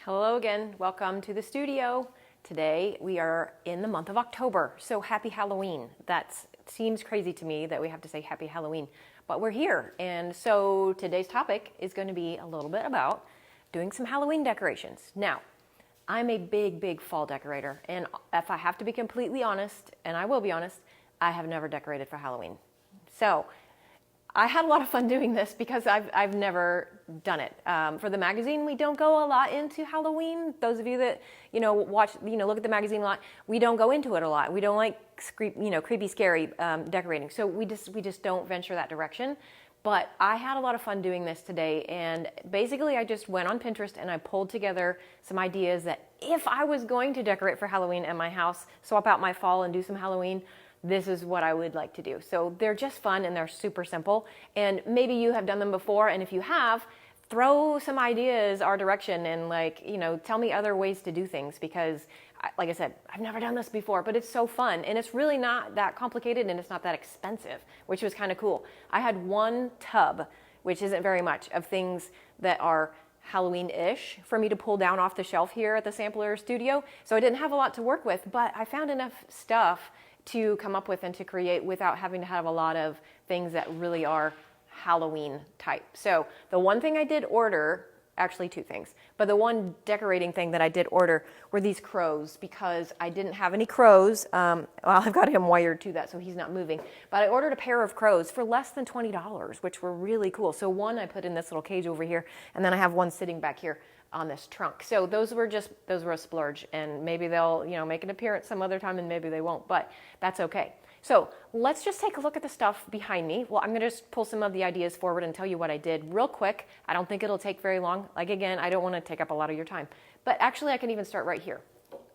Hello again, welcome to the studio. Today we are in the month of October, so happy Halloween. That seems crazy to me that we have to say happy Halloween, but we're here. And so today's topic is going to be a little bit about doing some Halloween decorations. Now, I'm a big fall decorator, and if I have to be completely honest, and I will be honest, I have never decorated for Halloween. So I had a lot of fun doing this because I've never done it. For the magazine, we don't go a lot into Halloween. Those of you that, watch, look at the magazine a lot, we don't go into it a lot. We don't like creepy, scary decorating. So we just don't venture that direction. But I had a lot of fun doing this today, and basically I just went on Pinterest and I pulled together some ideas that if I was going to decorate for Halloween at my house, swap out my fall and do some Halloween, this is what I would like to do. So they're just fun and they're super simple. And maybe you have done them before, and if you have, throw some ideas our direction and tell me other ways to do things because, like I said, I've never done this before, but it's so fun and it's really not that complicated and it's not that expensive, which was kind of cool. I had one tub, which isn't very much, of things that are Halloween-ish for me to pull down off the shelf here at the Sampler Studio. So I didn't have a lot to work with, but I found enough stuff to come up with and to create without having to have a lot of things that really are Halloween type. So the one thing I did order, actually two things, but the one decorating thing that I did order were these crows because I didn't have any crows. Well, I've got him wired to that so he's not moving, but I ordered a pair of crows for less than $20, which were really cool. So one I put in this little cage over here, and then I have one sitting back here on this trunk. So those were a splurge, and maybe they'll, make an appearance some other time and maybe they won't, but that's okay. So let's just take a look at the stuff behind me. Well, I'm going to just pull some of the ideas forward and tell you what I did real quick. I don't think it'll take very long. Again, I don't want to take up a lot of your time, but actually I can even start right here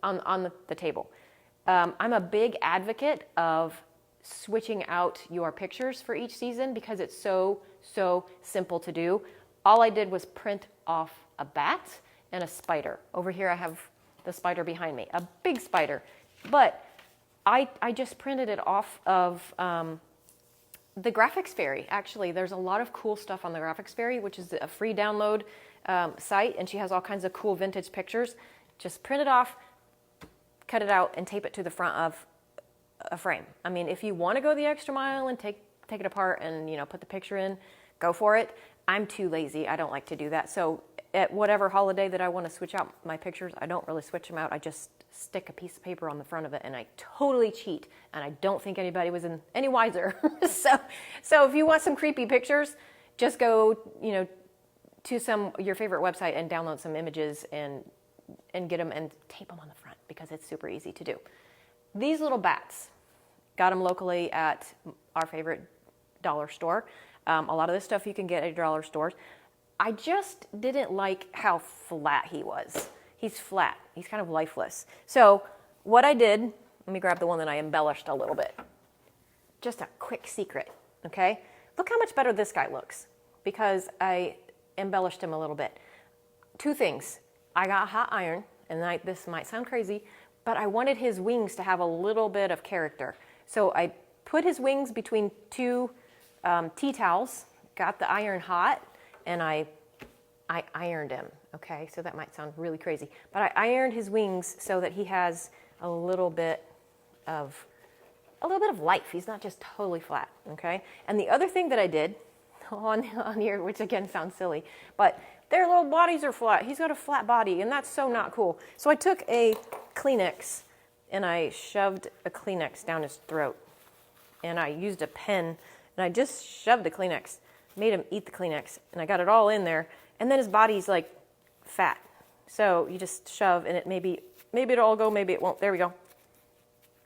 on the table. I'm a big advocate of switching out your pictures for each season because it's so simple to do. All I did was print off a bat and a spider. Over here I have the spider behind me, a big spider. But I just printed it off of the Graphics Fairy. Actually, there's a lot of cool stuff on the Graphics Fairy, which is a free download site, and she has all kinds of cool vintage pictures. Just print it off, cut it out, and tape it to the front of a frame. I mean, if you want to go the extra mile and take it apart and put the picture in, go for it. I'm too lazy. I don't like to do that. So at whatever holiday that I want to switch out my pictures, I don't really switch them out. I just stick a piece of paper on the front of it, and I totally cheat, and I don't think anybody was any wiser. So if you want some creepy pictures, just go to your favorite website and download some images and get them and tape them on the front because it's super easy to do. These little bats, got them locally at our favorite dollar store. A lot of this stuff you can get at dollar stores. I just didn't like how flat he was. He's flat. He's kind of lifeless. So what I did, let me grab the one that I embellished a little bit. Just a quick secret, okay? Look how much better this guy looks because I embellished him a little bit. Two things. I got hot iron, and this might sound crazy, but I wanted his wings to have a little bit of character. So I put his wings between two tea towels, got the iron hot, and I ironed him, okay? So that might sound really crazy. But I ironed his wings so that he has a little bit of life. He's not just totally flat, okay? And the other thing that I did on here, which again sounds silly, but their little bodies are flat. He's got a flat body, and that's so not cool. So I took a Kleenex, and I shoved a Kleenex down his throat. And I used a pen, and I just shoved the Kleenex, made him eat the Kleenex, and I got it all in there. And then his body's like fat. So you just shove, and maybe it'll all go, maybe it won't. There we go.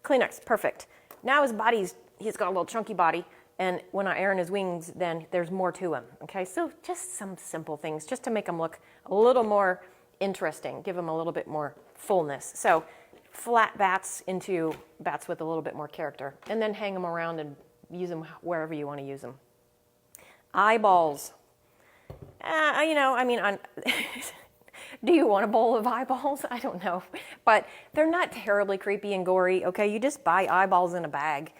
Kleenex, perfect. Now he's got a little chunky body, and when I iron his wings, then there's more to him, okay? So just some simple things, just to make him look a little more interesting, give him a little bit more fullness. So flat bats into bats with a little bit more character, and then hang them around and use them wherever you want to use them. Eyeballs. Do you want a bowl of eyeballs? I don't know. But they're not terribly creepy and gory, okay? You just buy eyeballs in a bag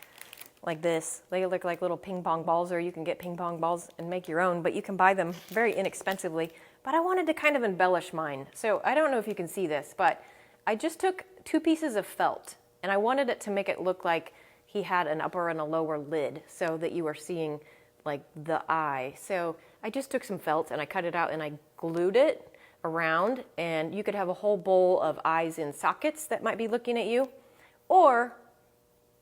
like this. They look like little ping pong balls, or you can get ping pong balls and make your own, but you can buy them very inexpensively but I wanted to kind of embellish mine. So I don't know if you can see this, but I just took 2 pieces of felt and I wanted it to make it look like he had an upper and a lower lid so that you were seeing like the eye. So I just took some felt and I cut it out and I glued it around, and you could have a whole bowl of eyes in sockets that might be looking at you. Or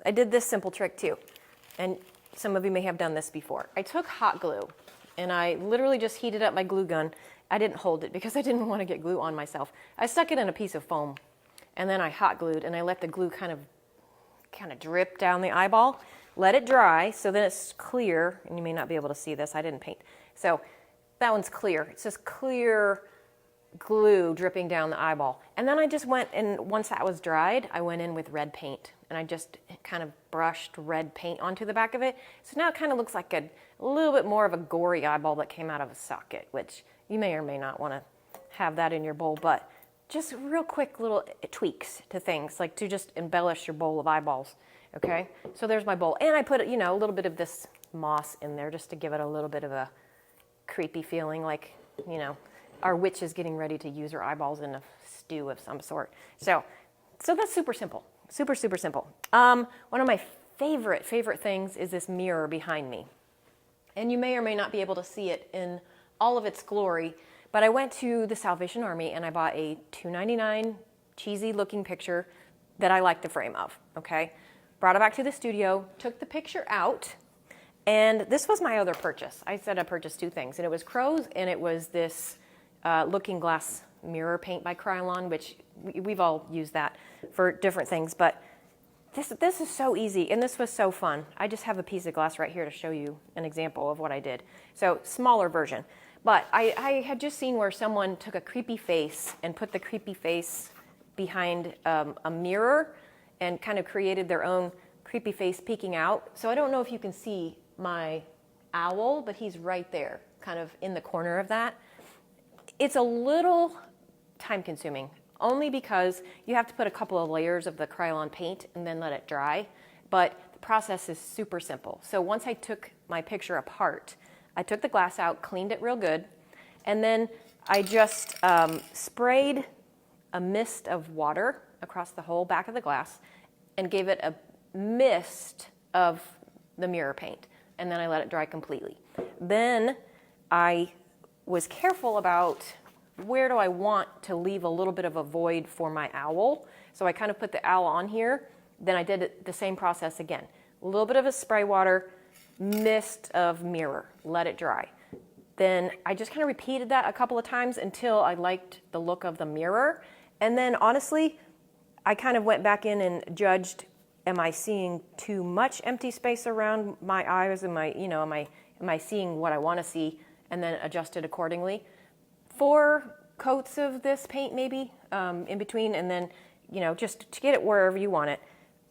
I did this simple trick too, and some of you may have done this before. I took hot glue and I literally just heated up my glue gun. I didn't hold it because I didn't want to get glue on myself. I stuck it in a piece of foam and then I hot glued and I let the glue kind of drip down the eyeball, let it dry so then it's clear, and you may not be able to see this, I didn't paint. So that one's clear. It's just clear glue dripping down the eyeball. And then I just went, and once that was dried, I went in with red paint and I just kind of brushed red paint onto the back of it. So now it kind of looks like a little bit more of a gory eyeball that came out of a socket, which you may or may not want to have that in your bowl, but just real quick little tweaks to things, like to just embellish your bowl of eyeballs, okay? So there's my bowl. And I put, you know, a little bit of this moss in there just to give it a little bit of a creepy feeling, like, you know, our witch is getting ready to use her eyeballs in a stew of some sort. So that's super simple, super simple. One of my favorite things is this mirror behind me. And you may or may not be able to see it in all of its glory, but I went to the Salvation Army and I bought a $2.99 cheesy looking picture that I like the frame of, okay? Brought it back to the studio, took the picture out, and this was my other purchase. I said I purchased 2 things, and it was crows and it was this looking glass mirror paint by Krylon, which we've all used that for different things, but this is so easy and this was so fun. I just have a piece of glass right here to show you an example of what I did. So smaller version. But I had just seen where someone took a creepy face and put the creepy face behind a mirror and kind of created their own creepy face peeking out. So I don't know if you can see my owl, but he's right there, kind of in the corner of that. It's a little time consuming, only because you have to put a couple of layers of the Krylon paint and then let it dry. But the process is super simple. So once I took my picture apart, I took the glass out, cleaned it real good, and then I just sprayed a mist of water across the whole back of the glass and gave it a mist of the mirror paint, and then I let it dry completely. Then I was careful about where do I want to leave a little bit of a void for my owl. So I kind of put the owl on here, then I did the same process again. A little bit of a spray water, mist of mirror, let it dry. Then I just kind of repeated that a couple of times until I liked the look of the mirror. And then honestly, I kind of went back in and judged, am I seeing too much empty space around my eyes? Am I seeing what I want to see? And then adjusted accordingly. 4 coats of this paint maybe in between, and then, you know, just to get it wherever you want it.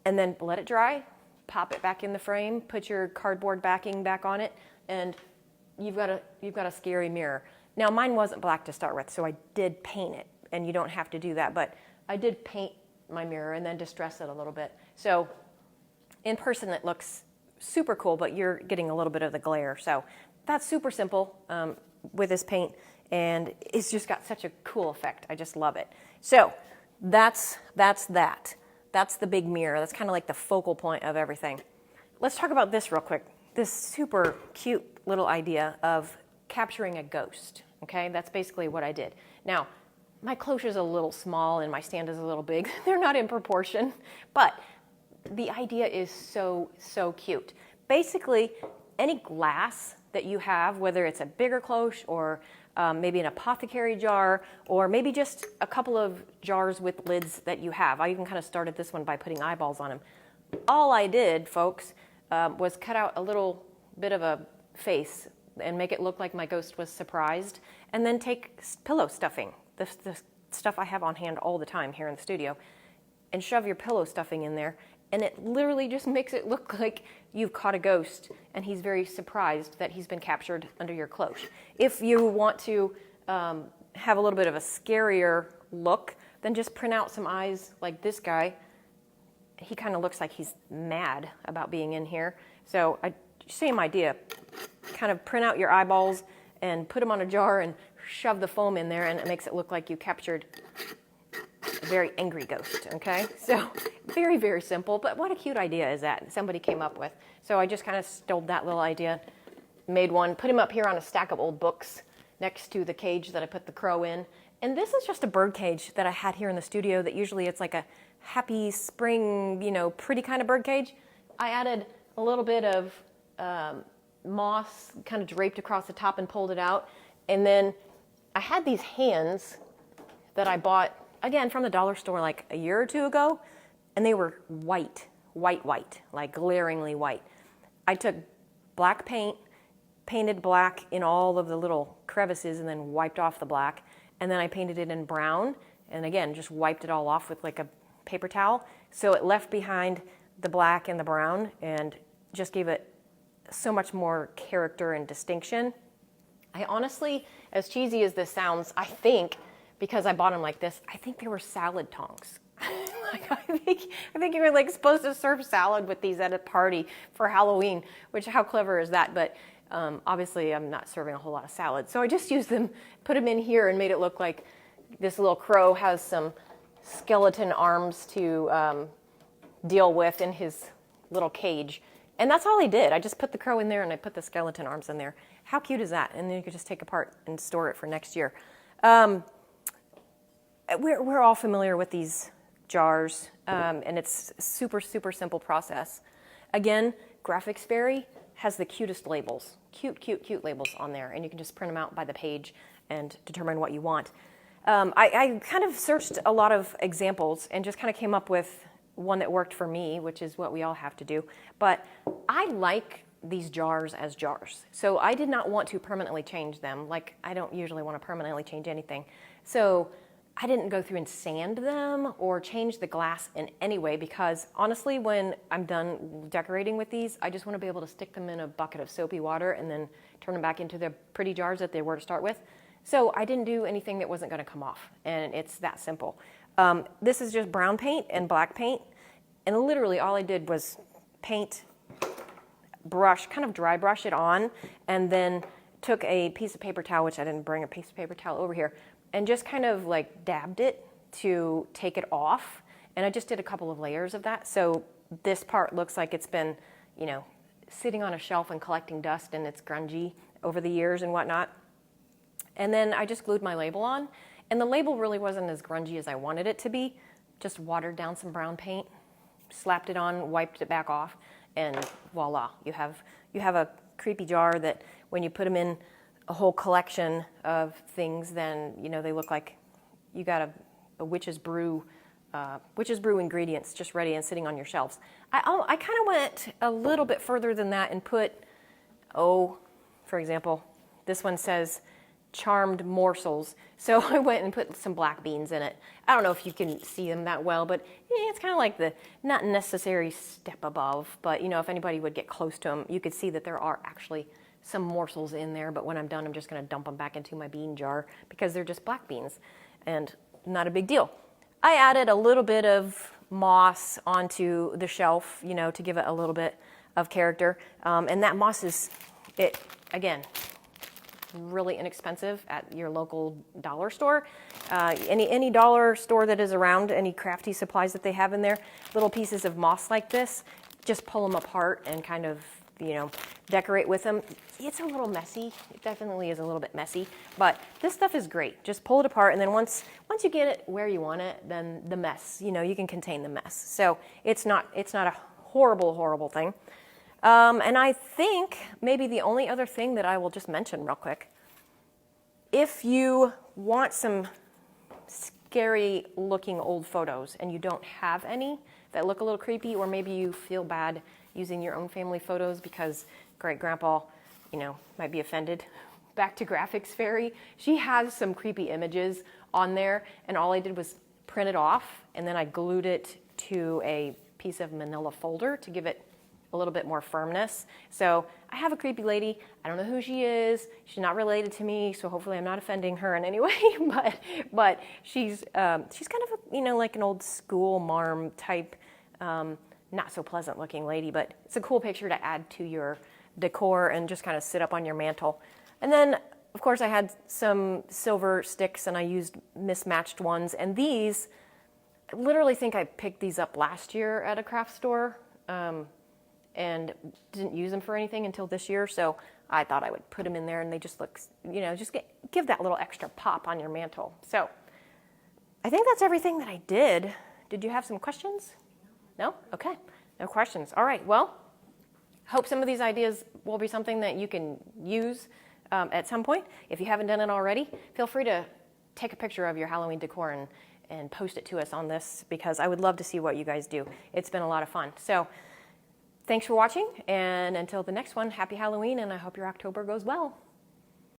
And then let it dry. Pop it back in the frame, put your cardboard backing back on it, and you've got a scary mirror. Now mine wasn't black to start with, so I did paint it, and you don't have to do that, but I did paint my mirror and then distress it a little bit. So in person it looks super cool, but you're getting a little bit of the glare. So that's super simple with this paint, and it's just got such a cool effect. I just love it. So that's that. That's the big mirror. That's kind of like the focal point of everything. Let's talk about this real quick. This super cute little idea of capturing a ghost. Okay, that's basically what I did. Now, my cloche is a little small and my stand is a little big. They're not in proportion, but the idea is so cute. Basically, any glass that you have, whether it's a bigger cloche or maybe an apothecary jar, or maybe just a couple of jars with lids that you have. I even kind of started this one by putting eyeballs on them. All I did, folks, was cut out a little bit of a face and make it look like my ghost was surprised, and then take pillow stuffing, the stuff I have on hand all the time here in the studio, and shove your pillow stuffing in there, and it literally just makes it look like you've caught a ghost and he's very surprised that he's been captured under your cloche. If you want to have a little bit of a scarier look, then just print out some eyes like this guy. He kind of looks like he's mad about being in here. So same idea, kind of print out your eyeballs and put them on a jar and shove the foam in there and it makes it look like you captured a very angry ghost, okay? So very, very simple, but what a cute idea is that somebody came up with. So I just kind of stole that little idea, made one, put him up here on a stack of old books next to the cage that I put the crow in. And this is just a bird cage that I had here in the studio that usually it's like a happy spring, you know, pretty kind of bird cage. I added a little bit of moss kind of draped across the top and pulled it out. And then I had these hands that I bought, again, from the dollar store like a year or two ago, and they were white, like glaringly white. I took black paint, painted black in all of the little crevices and then wiped off the black. And then I painted it in brown and again, just wiped it all off with like a paper towel. So it left behind the black and the brown and just gave it so much more character and distinction. I honestly, as cheesy as this sounds, I think, because I bought them like this, I think they were salad tongs. Like, I think you were like supposed to serve salad with these at a party for Halloween, which how clever is that? But obviously I'm not serving a whole lot of salad. So I just used them, put them in here and made it look like this little crow has some skeleton arms to deal with in his little cage. And that's all I did. I just put the crow in there and I put the skeleton arms in there. How cute is that? And then you could just take apart and store it for next year. We're all familiar with these jars, and it's super, super simple process. Again, Graphics Fairy has the cutest labels, cute labels on there, and you can just print them out by the page and determine what you want. I kind of searched a lot of examples and just kind of came up with one that worked for me, which is what we all have to do. But I like these jars as jars. So I did not want to permanently change them. Like, I don't usually want to permanently change anything. So I didn't go through and sand them or change the glass in any way because honestly, when I'm done decorating with these, I just want to be able to stick them in a bucket of soapy water and then turn them back into the pretty jars that they were to start with. So I didn't do anything that wasn't going to come off, and it's that simple. This is just brown paint and black paint, and literally all I did was paint, brush, kind of dry brush it on, and then took a piece of paper towel, which I didn't bring a piece of paper towel over here, and just kind of like dabbed it to take it off. And I just did a couple of layers of that. So this part looks like it's been, you know, sitting on a shelf and collecting dust and it's grungy over the years and whatnot. And then I just glued my label on. And the label really wasn't as grungy as I wanted it to be. Just watered down some brown paint, slapped it on, wiped it back off, and voila, you have a creepy jar that when you put them in a whole collection of things, then you know they look like you got a witch's brew ingredients just ready and sitting on your shelves. I kind of went a little bit further than that and put, for example, this one says charmed morsels. So I went and put some black beans in it. I don't know if you can see them that well, but it's kind of like the not necessary step above, but you know, if anybody would get close to them, you could see that there are actually some morsels in there, but when I'm done, I'm just going to dump them back into my bean jar because they're just black beans and not a big deal. I added a little bit of moss onto the shelf, you know, to give it a little bit of character. And that moss is, again, really inexpensive at your local dollar store. Any dollar store that is around, any crafty supplies that they have in there, little pieces of moss like this, just pull them apart and kind of, you know, decorate with them. It's a little messy. It definitely is a little bit messy, but this stuff is great. Just pull it apart, and then once you get it where you want it, then the mess, you know, you can contain the mess. So it's not a horrible thing. And I think maybe the only other thing that I will just mention real quick, if you want some scary looking old photos and you don't have any that look a little creepy, or maybe you feel bad using your own family photos because great grandpa, you know, might be offended. Back to Graphics Fairy, she has some creepy images on there, and all I did was print it off, and then I glued it to a piece of manila folder to give it a little bit more firmness. So I have a creepy lady. I don't know who she is. She's not related to me, so hopefully I'm not offending her in any way. but she's kind of a, you know, like an old school marm type, not so pleasant looking lady, but it's a cool picture to add to your decor and just kind of sit up on your mantle. And then Of course, I had some silver sticks and I used mismatched ones. And these, I literally think I picked these up last year at a craft store and didn't use them for anything until this year. So I thought I would put them in there and they just look, you know, just give that little extra pop on your mantle. So I think that's everything that I did. Did you have some questions? No? Okay. No questions. All right. Well, hope some of these ideas will be something that you can use at some point. If you haven't done it already, feel free to take a picture of your Halloween decor and post it to us on this, because I would love to see what you guys do. It's been a lot of fun. So thanks for watching, and until the next one, happy Halloween, and I hope your October goes well.